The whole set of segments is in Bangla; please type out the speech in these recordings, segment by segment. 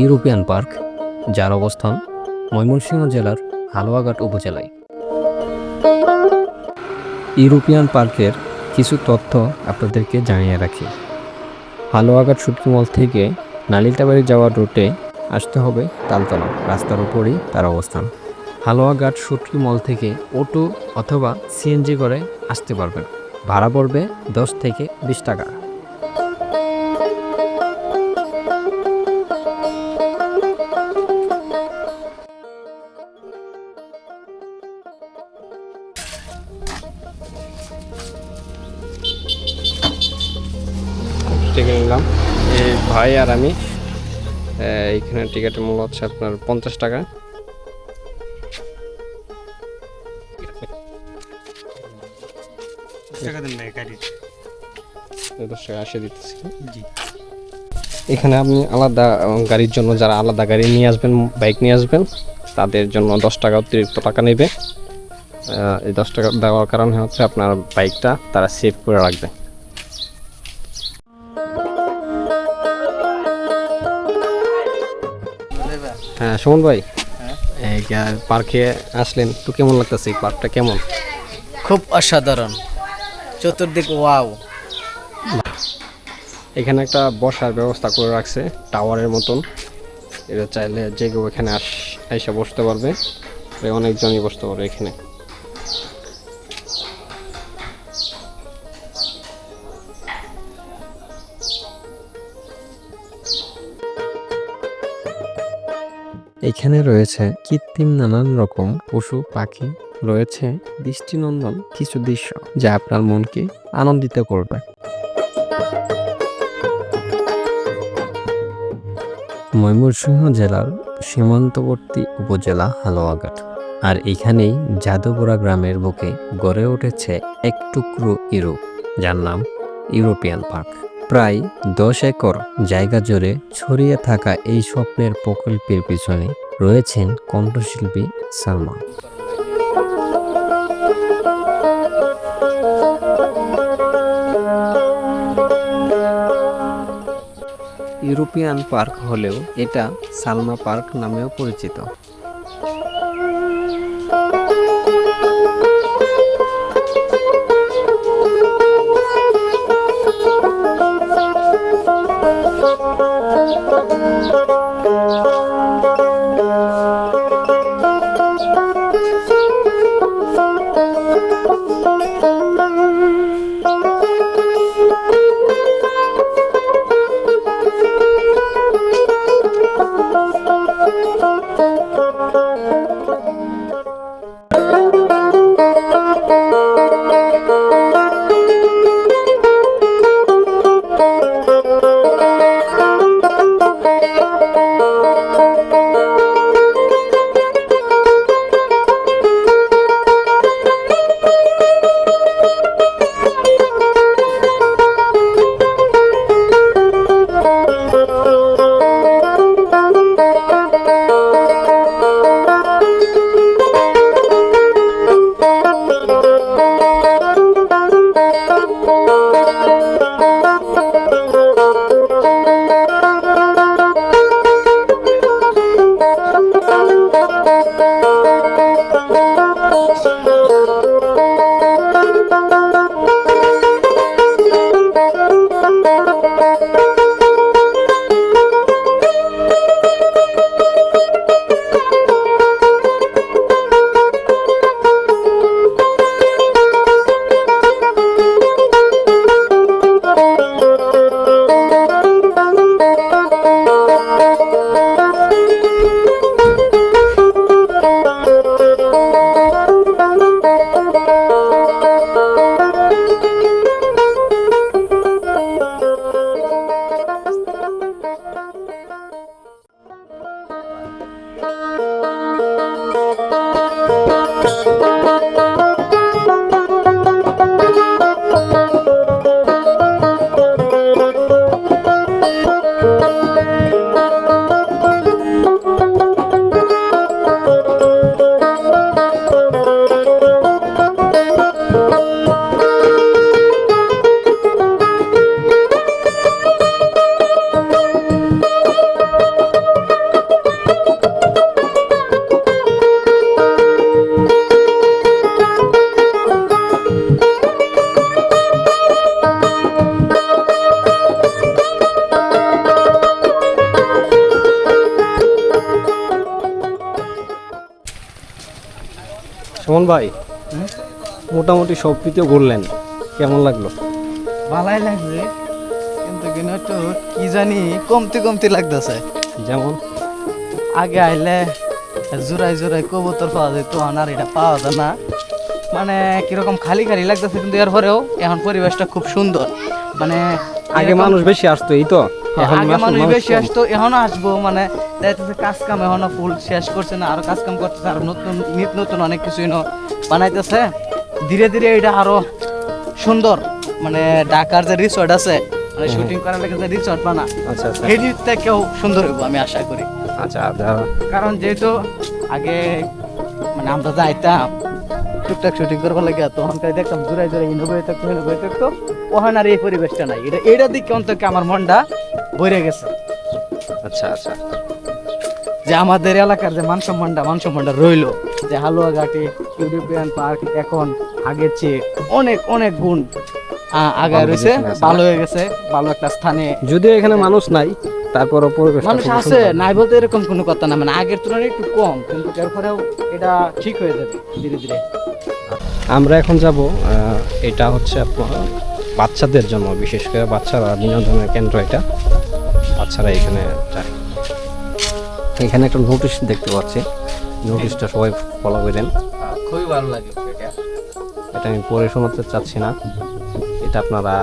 ইউরোপিয়ান পার্ক, যার অবস্থান ময়মনসিংহ জেলার হালুয়াঘাট উপজেলায়। ইউরোপিয়ান পার্কের কিছু তথ্য আপনাদেরকে জানিয়ে রাখি। হালুয়াঘাট শুটকি মল থেকে নালিতাবাড়ি যাওয়ার রুটে আসতে হবে তালতলা, রাস্তার উপরেই তার অবস্থান। হালুয়াঘাট শুটকি মল থেকে অটো অথবা সিএনজি করে আসতে পারবেন। ভাড়া পড়বে 10 থেকে 20 টাকা। টিকিট নিলাম, এই ভাই আর আমি। এইখানে টিকিটের মূল্য হচ্ছে আপনার 50 টাকা। দিতেছি। এখানে আপনি আলাদা গাড়ির জন্য, যারা আলাদা গাড়ি নিয়ে আসবেন, বাইক নিয়ে আসবেন, তাদের জন্য 10 টাকা অতিরিক্ত টাকা নেবে। এই 10 টাকা দেওয়ার কারণে হচ্ছে আপনার বাইকটা তারা সেভ করে রাখবে। হ্যাঁ সুমন ভাই, এই পার্কে আসলেন তো কেমন লাগতেছে? এই পার্কটা কেমন? খুব অসাধারণ, চতুর্দিক ওয়াও। এখানে একটা বসার ব্যবস্থা করে রাখছে টাওয়ারের মতন। এটা চাইলে যে কেউ এখানে এসে বসতে পারবে, অনেকজনই বসতে পারবে এখানে। এখানে রয়েছে কৃত্রিম নানান রকম পশু পাখি, রয়েছে দৃষ্টিনন্দন কিছু দৃশ্য যা আপনার মনকে আনন্দিত করবে। ময়মনসিংহ জেলার সীমান্তবর্তী উপজেলা হালুয়াঘাট, আর এখানেই যাদুপুরা গ্রামের বুকে গড়ে উঠেছে এক টুকরো ইউরোপ, যার নাম ইউরোপিয়ান পার্ক। প্রায় 10 একর জায়গা জুড়ে ছড়িয়ে থাকা এই স্বপ্নের প্রকল্পের পিছনে রয়েছেন কণ্ঠশিল্পী সালমা। ইউরোপিয়ান পার্ক হলেও এটা সালমা পার্ক নামেও পরিচিত। সুমন ভাই, মোটামুটি সব ভিডিও ঘুরলেন, কেমন লাগলো? ভালাই লাগবে, কিন্তু কিনা একটু কি জানি কমতি কমতি লাগতেছে। যেমন আগে আইলে জোড়াই জোড়াই কবুতর পাওয়া যেত, আর এটা পাওয়া যায় না। মানে কিরকম খালি খালি লাগতেছে, কিন্তু এরপরেও এখন পরিবেশটা খুব সুন্দর। মানে আগে এরকম- মানুষ বেশি আসতো, এই তো এখন আগে মানুষ বেশি কম। আসতো, এখনো আসবো। মানে যাইতেছে কাজ কাম এখনো ফুল শেষ করছে না, আরো কাজ কাম করতেছে, আর নতুন নিত নতুন অনেক কিছু বানাইতেছে। ধীরে ধীরে এটা আরো সুন্দর। মানে ঢাকার যে রিসর্ট আছে, মানে শুটিং করার লাগে যে রিসর্ট বানা, আচ্ছা আচ্ছা সেই থেকেও সুন্দর হইব আমি আশা করি। আচ্ছা কারণ যেহেতু আগে মানে আমরা যাইতাম টুকটাক শুটিং করবার লাগে, তখনকার দেখতাম জোড়াই জোড়াই ইনোভেট থাকতো। ওখানে আর এই পরিবেশটা নাই। এটা দিকে অন্তত আমার মনটা ভরে গেছে, আচ্ছা আচ্ছা যে আমাদের এলাকার যে মান সম্মানটা রইলো। যে হালুয়াঘাটে ইউরোপিয়ান পার্ক এখন আগের চেয়ে অনেক অনেক গুণ আগে ভালো রয়েছে, position আছে। ভালো হয়ে গেছে, ভালো একটা স্থানে যদিও এখানে মানুষ নাই, তারপরও পরিবেশটা মানুষ খুব আছে। সুন্দর। নাই বলতে এরকম কোনো কথা না, মানে আগের তুলনায় একটু কম, কিন্তু এরপরেও এটা ঠিক হয়ে যাবে ধীরে ধীরে। আমরা এখন যাব, এটা হচ্ছে আপনার বাচ্চাদের জন্য, বিশেষ করে বাচ্চারা বিনোদনের কেন্দ্র। এটা বাচ্চারা এখানে যায়। এখানে একটা নোটিশ দেখতে পাচ্ছি, নোটিশটা সবাই ফলো করেন। খুবই ভালো লাগে এটা। এটা আমি পড়ে শোনাতে চাচ্ছি না, এটা আপনারা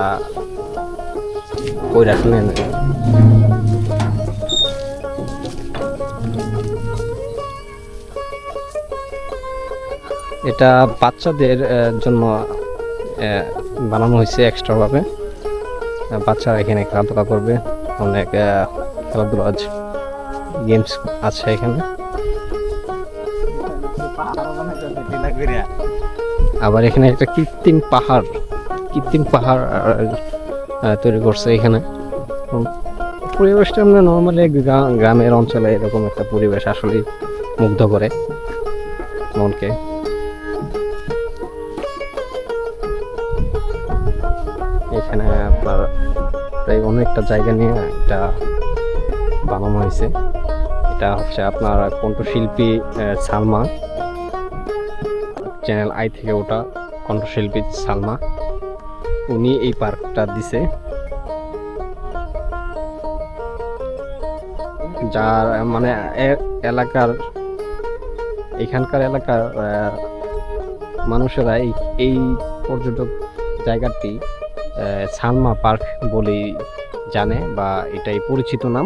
কই রাখলেন। এটা বাচ্চাদের জন্য বানানো হয়েছে এক্সট্রাভাবে। বাচ্চারা এখানে খেলাধুলা করবে, অনেক খেলাধুলা গেমস আছে এখানে। আবার এখানে একটা কৃত্রিম পাহাড় তৈরি করছে এখানে। পরিবেশটা আমরা নর্মালি গ্রামের অঞ্চলে এরকম একটা পরিবেশ আসলে মুগ্ধ করে মনকে। এখানে আপনার প্রায় অনেকটা জায়গা নিয়ে এটা বানানো হয়েছে। এটা হচ্ছে আপনার কণ্ঠশিল্পী সালমা, চ্যানেল আই থেকে ওটা কণ্ঠশিল্পী সালমা, উনি এই পার্কটা দিছে। যার মানে এখানকার এলাকার মানুষেরা এই পর্যটক জায়গাটি সালমা পার্ক বলেই জানে, বা এটাই পরিচিত নাম।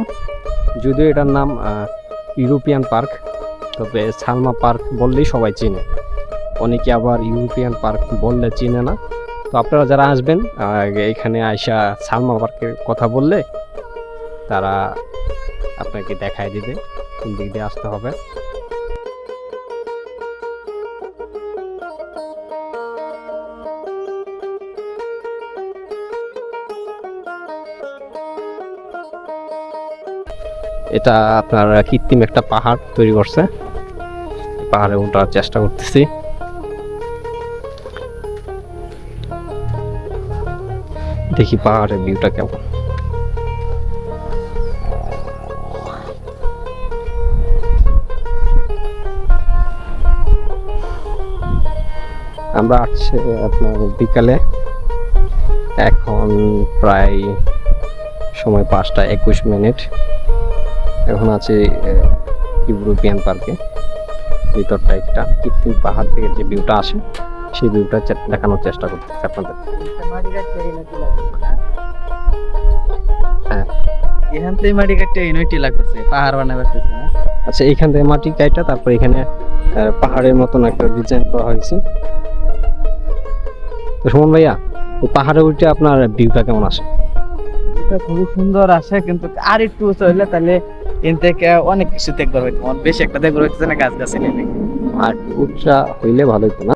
যদিও এটার নাম ইউরোপিয়ান পার্ক, তবে সালমা পার্ক বললেই সবাই চেনে। অনেকে আবার ইউরোপিয়ান পার্ক বললে চিনে না। তো আপনারা যারা আসবেন এখানে আইসা সালমা পার্কের কথা বললে তারা আপনাকে দেখায় দিবে কোন দিক দিয়ে আসতে হবে। এটা আপনার কৃত্রিম একটা পাহাড় তৈরি করছে, পাহাড়ে ওঠার চেষ্টা করতেছি। দেখি পাহাড়ের ভিউটা কেমন। আমরা আসছি আপনার বিকালে, এখন প্রায় সময় 5:21। এখন আছি ইউরোপিয়ান পার্কে। ভিতরটা একটা কৃত্রিম পাহাড় থেকে যে ভিউটা আসে, সেই ভিউটা দেখানোর চেষ্টা করতেছি আপনাদের। হ্যাঁ, এখান থেকে মাটি কাটতে ইউনিটি লাগতেছে, পাহাড় বানাবার না। আচ্ছা, এইখান থেকে মাটি কাটা, তারপর এখানে পাহাড়ের মতন একটা ডিজাইন করা হয়েছে। তো সুমন ভাইয়া, এই পাহাড়ে উঠে আপনার ভিউটা কেমন আসে? এটা খুবই সুন্দর আসে, কিন্তু আর একটু উঁচু হইলে তাহলে এখান থেকে অনেক কিছু দেখবার হইতো। বেশি একটা দেখবার হইতেছে না, গাছ গাছালি নেই। আর উচ্চা হইলে ভালো হতো না?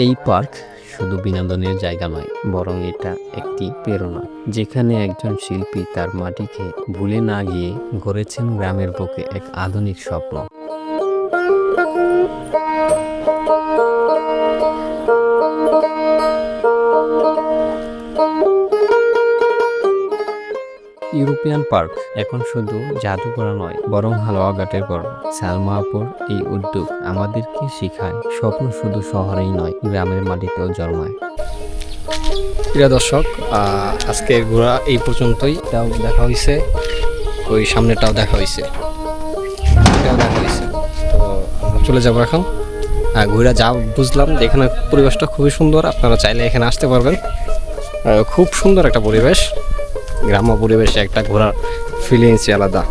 এই পার্ক শুধু বিনোদনের জায়গা নয়, বরং এটা একটি প্রেরণা, যেখানে একজন শিল্পী তার মাটিকে ভুলে না গিয়ে গড়েছেন গ্রামের বুকে এক আধুনিক স্বপ্ন। ইউরোপিয়ান পার্ক এখন শুধু জাদুঘর নয়, বরং হালুয়াঘাটের গর্ব। সালমা আপুর এই উদ্যোগ আমাদেরকে শেখায় স্বপ্ন শুধু শহরেই নয়, গ্রামের মাটিতেও জন্মায়। প্রিয় দর্শক, আজকে ঘোরা এই পর্যন্তই। এটাও দেখা হয়েছে, ওই সামনেটাও দেখা হয়েছে, এটাও দেখা হয়েছে। তো আমরা চলে যাবো এখন। ঘুরে যা বুঝলাম যে এখানে পরিবেশটা খুবই সুন্দর, আপনারা চাইলে এখানে আসতে পারবেন। খুব সুন্দর একটা পরিবেশ, গ্রাম্য পরিবেশে একটা ঘোরার ফিলিংসই আলাদা।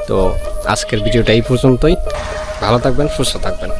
তো আজকের ভিডিওটা এই পর্যন্তই। ভালো থাকবেন, সুস্থ থাকবেন।